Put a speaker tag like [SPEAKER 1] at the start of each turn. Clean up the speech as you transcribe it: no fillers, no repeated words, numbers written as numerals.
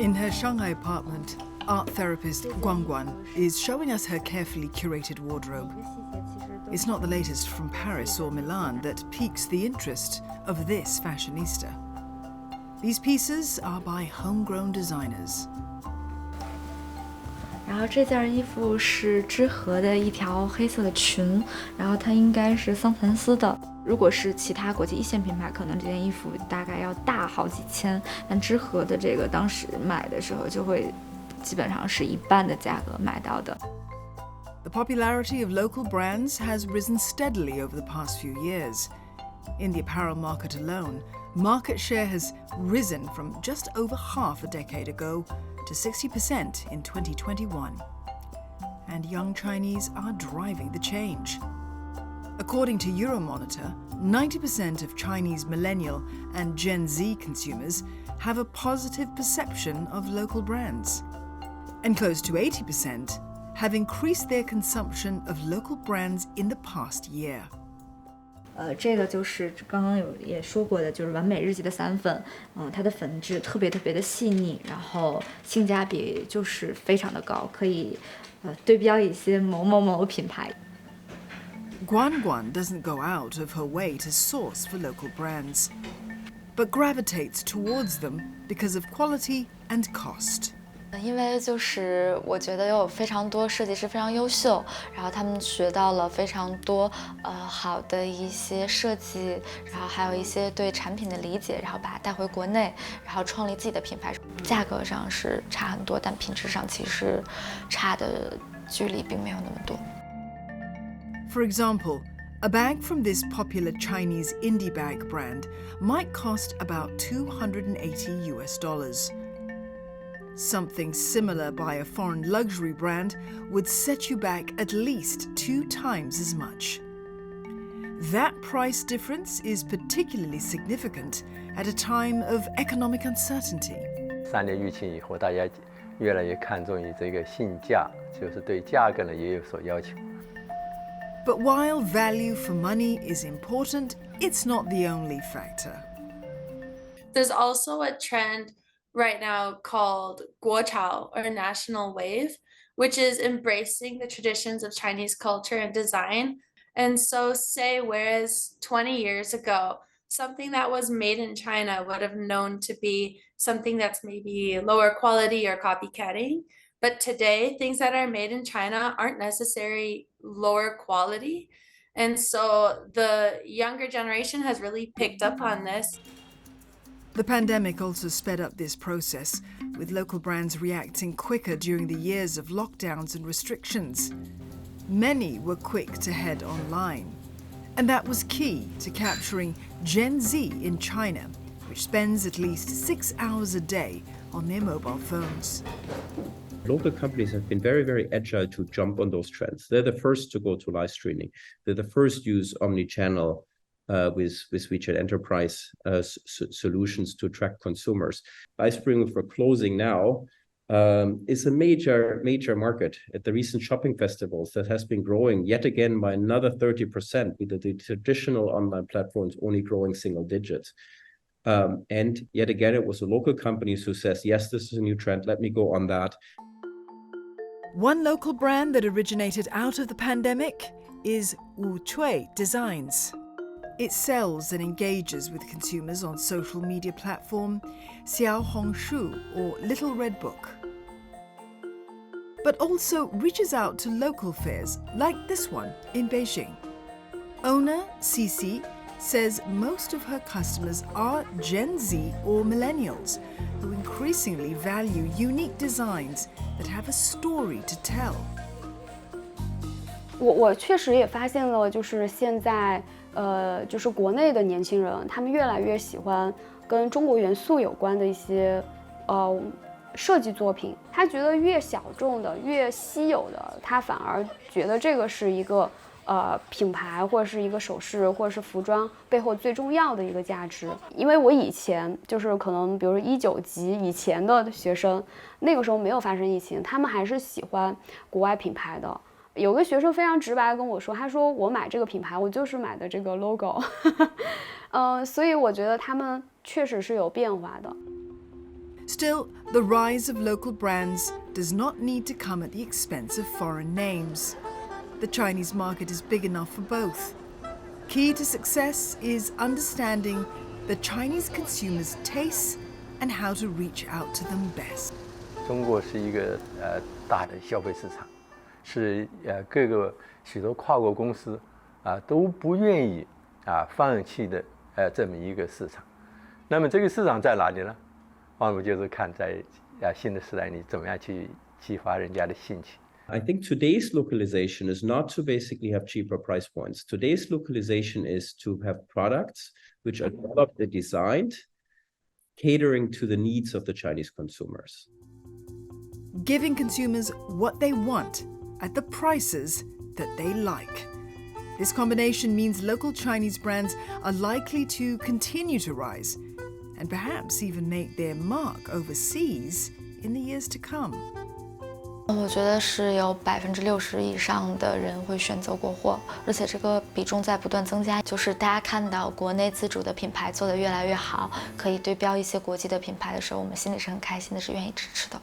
[SPEAKER 1] In her Shanghai apartment, art therapist Guangguan is showing us her carefully curated wardrobe. It's not the latest from Paris or Milan that piques the interest of this fashionista. These pieces are by homegrown designers.
[SPEAKER 2] 然后这件衣服是知和的一条黑色的裙，然后它应该是桑蚕丝的。如果是其他国际一线品牌，可能这件衣服大概要大好几千，但知和的这个当时买的时候就会基本上是一半的价格买到的。
[SPEAKER 1] The popularity of local brands has risen steadily over the past few years. In the apparel market alone, market share has risen from just over half a decade ago to 60% in 2021. And young Chinese are driving the change. According to Euromonitor, 90% of Chinese millennial and Gen Z consumers have a positive perception of local brands. And close to 80% have increased their consumption of local brands in the past year.
[SPEAKER 2] 这个就是刚刚也说过的，就是完美日记的散粉，它的粉质特别的细腻，然后性价比就是非常的高，可以对标一些某某某品牌。
[SPEAKER 1] Guangguan doesn't go out of her way to source for local brands, but gravitates towards them because of quality and cost.
[SPEAKER 2] 因为就是我觉得有非常多设计师非常优秀，然后他们学到了非常多好的一些设计，然后还有一些对产品的理解，然后把它带回国内，然后创立自己的品牌。价格上是差很多，但品质上其实差的距离并没有那么多。
[SPEAKER 1] For example, a bag from this popular Chinese indie bag brand might cost about $280. Something similar by a foreign luxury brand would set you back at least 2 times as much. That price difference is particularly significant at a time of economic uncertainty.
[SPEAKER 3] 3年疫情以后，大家越来越看重于这个性价，就是对价格呢也有所要求。
[SPEAKER 1] But while value for money is important, it's not the only factor.
[SPEAKER 4] There's also a trend right now called 国潮 or national wave, which is embracing the traditions of Chinese culture and design. And so say, whereas 20 years ago, something that was made in China would have known to be something that's maybe lower quality or copycatting. But today, things that are made in China aren't necessarily lower quality. And so the younger generation has really picked up on this.
[SPEAKER 1] The pandemic also sped up this process, with local brands reacting quicker during the years of lockdowns and restrictions. Many were quick to head online. And that was key to capturing Gen Z in China, which spends at least 6 hours a day on their mobile phones.
[SPEAKER 5] Local companies have been very, very agile to jump on those trends. They're the first to go to live streaming. They're the first to use omni-channel with WeChat Enterprise solutions to attract consumers. Live streaming for clothing now is a major market at the recent shopping festivals that has been growing yet again by another 30%, with the traditional online platforms only growing single digits. And yet again, it was the local companies who says, yes, this is a new trend, let me go on that.
[SPEAKER 1] One local brand that originated out of the pandemic is Wu Cui Designs. It sells and engages with consumers on social media platform Xiaohongshu or Little Red Book, but also reaches out to local fairs like this one in Beijing. Owner Cici says most of her customers are Gen Z or millennials who increasingly value unique designs that have a story to tell.
[SPEAKER 6] 我确实也发现了，就是现在就是国内的年轻人，他们越来越喜欢跟中国元素有关的一些设计作品。他觉得越小众的、越稀有的，他反而觉得这个是一个品牌或者是一个首饰或者是服装背后最重要的一个价值。因为我以前就是可能比如说19级以前的学生，那个时候没有发生疫情，他们还是喜欢国外品牌的。有个学生非常直白地跟我说，他说我买这个品牌我就是买的这个 logo 所以我觉得他们确实是有变化的。
[SPEAKER 1] Still, the rise of local brands does not need to come at the expense of foreign names. The Chinese market is big enough for both. Key to success is understanding the Chinese consumers' tastes and how to reach out to them best.
[SPEAKER 3] 中国是一个大的消费市场，是各个许多跨国公司都不愿意放弃的这么一个市场。那么这个市场在哪里呢？我们就是看在新的时代里怎么样去激发人家的兴趣。
[SPEAKER 5] I think today's localization is not to basically have cheaper price points. Today's localization is to have products which are developed and designed, catering to the needs of the Chinese consumers.
[SPEAKER 1] Giving consumers what they want at the prices that they like. This combination means local Chinese brands are likely to continue to rise and perhaps even make their mark overseas in the years to come.
[SPEAKER 2] 我觉得是有60%以上的人会选择国货，而且这个比重在不断增加。就是大家看到国内自主的品牌做得越来越好，可以对标一些国际的品牌的时候，我们心里是很开心的，是愿意支持的。